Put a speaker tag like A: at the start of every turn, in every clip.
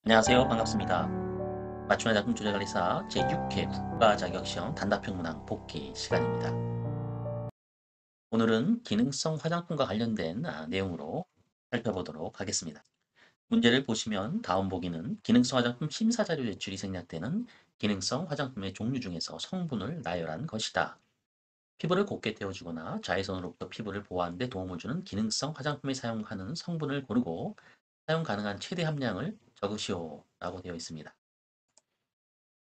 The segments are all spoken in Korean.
A: 안녕하세요. 반갑습니다. 맞춤형 작품 조제관리사 제6회 국가자격시험 단답형 문항 복기 시간입니다. 오늘은 기능성 화장품과 관련된 내용으로 살펴보도록 하겠습니다. 문제를 보시면 다음 보기는 기능성 화장품 심사자료 제출이 생략되는 기능성 화장품의 종류 중에서 성분을 나열한 것이다. 피부를 곱게 태워주거나 자외선으로부터 피부를 보호하는 데 도움을 주는 기능성 화장품에 사용하는 성분을 고르고 사용 가능한 최대 함량을 적으시오 라고 되어 있습니다.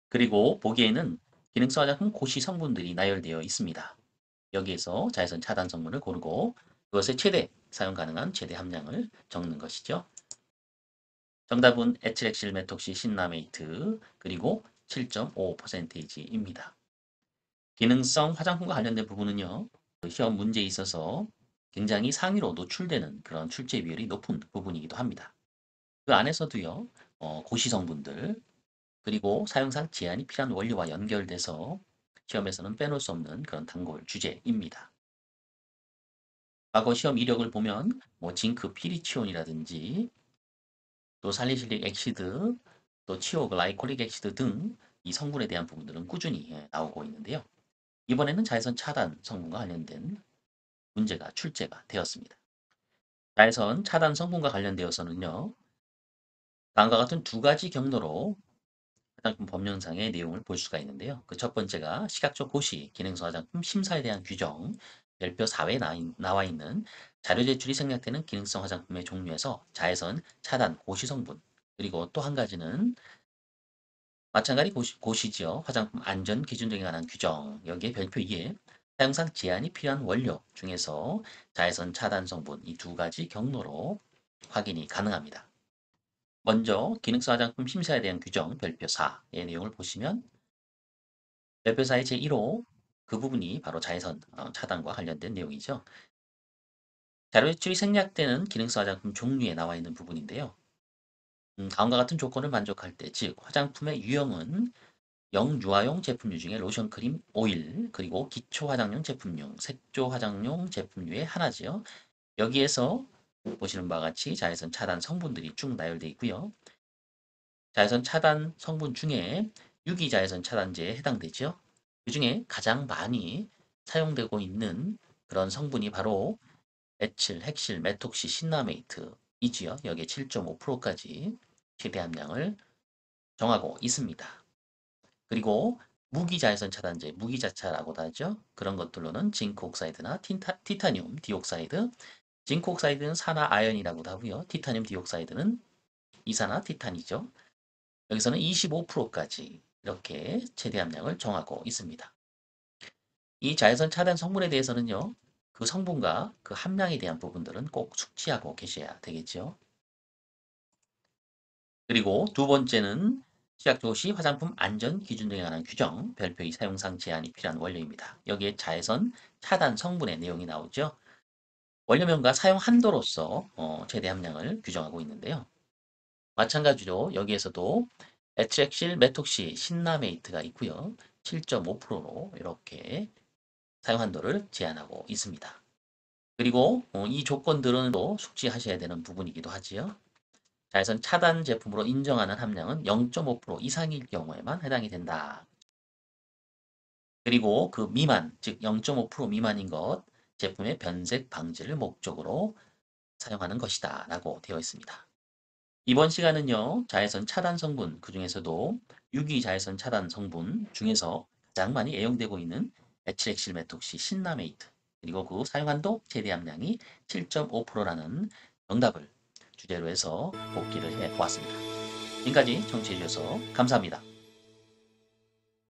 A: 그리고 보기에는 기능성 화장품 고시 성분들이 나열되어 있습니다. 여기에서 자외선 차단 성분을 고르고 그것의 최대, 사용 가능한 최대 함량을 적는 것이죠. 정답은 에틸엑실 메톡시 신라메이트 그리고 7.5%입니다. 기능성 화장품과 관련된 부분은요. 시험 문제에 있어서 굉장히 상위로 노출되는 그런 출제 비율이 높은 부분이기도 합니다. 그 안에서도요. 고시 성분들 그리고 사용상 제한이 필요한 원료와 연결돼서 시험에서는 빼놓을 수 없는 그런 단골 주제입니다. 과거 시험 이력을 보면 징크 피리치온이라든지 또 살리실릭 엑시드, 또 치오 글라이콜릭 엑시드 등 이 성분에 대한 부분들은 꾸준히 나오고 있는데요. 이번에는 자외선 차단 성분과 관련된 문제가 출제가 되었습니다. 자외선 차단 성분과 관련되어서는요. 다음과 같은 두 가지 경로로 화장품 법령상의 내용을 볼 수가 있는데요. 그 첫 번째가 시각적 고시, 기능성 화장품 심사에 대한 규정, 별표 4회에 나와 있는 자료 제출이 생략되는 기능성 화장품의 종류에서 자외선 차단 고시 성분, 그리고 또 한 가지는 마찬가지 고시지요. 화장품 안전 기준 등에 관한 규정, 여기에 별표 2에 사용상 제한이 필요한 원료 중에서 자외선 차단 성분 이 두 가지 경로로 확인이 가능합니다. 먼저 기능성 화장품 심사에 대한 규정 별표 4의 내용을 보시면 별표사의 제1호 그 부분이 바로 자외선 차단과 관련된 내용이죠. 자료 제출이 생략되는 기능성 화장품 종류에 나와 있는 부분인데요. 다음과 같은 조건을 만족할 때, 즉 화장품의 유형은 영유아용 제품류 중에 로션, 크림, 오일, 그리고 기초 화장용 제품류, 색조 화장용 제품류의 하나지요. 여기에서 보시는 바와 같이 자외선 차단 성분들이 쭉 나열되어 있고요. 자외선 차단 성분 중에 유기자외선 차단제에 해당되죠. 그중에 가장 많이 사용되고 있는 그런 성분이 바로 에칠, 핵실, 메톡시, 신라메이트이지요. 여기에 7.5%까지 최대 함량을 정하고 있습니다. 그리고 무기자외선 차단제, 무기자차라고도 하죠. 그런 것들로는 징크 옥사이드나 티타늄 디옥사이드, 징크 옥사이드는 산화 아연이라고도 하고요. 티타늄 디옥사이드는 이산화 티탄이죠. 여기서는 25%까지 이렇게 최대 함량을 정하고 있습니다. 이 자외선 차단 성분에 대해서는요. 그 성분과 그 함량에 대한 부분들은 꼭 숙지하고 계셔야 되겠죠. 그리고 두 번째는 시각조시 화장품 안전 기준 등에 관한 규정, 별표의 사용상 제한이 필요한 원료입니다. 여기에 자외선 차단 성분의 내용이 나오죠. 원료명과 사용 한도로서 최대 함량을 규정하고 있는데요. 마찬가지로 여기에서도 에트렉실, 메톡시, 신라메이트가 있고요. 7.5%로 이렇게 사용 한도를 제한하고 있습니다. 그리고 이 조건들은 또 숙지하셔야 되는 부분이기도 하지요. 자외선 차단 제품으로 인정하는 함량은 0.5% 이상일 경우에만 해당이 된다. 그리고 그 미만, 즉 0.5% 미만인 것 제품의 변색 방지를 목적으로 사용하는 것이다 라고 되어 있습니다. 이번 시간은요. 자외선 차단 성분, 그중에서도 유기자외선 차단 성분 중에서 가장 많이 애용되고 있는 에틸엑실 메톡시 신라메이트, 그리고 그 사용한도 최대 함량이 7.5%라는 정답을 주제로 해서 복기를 해 보았습니다. 지금까지 청취해 주셔서 감사합니다.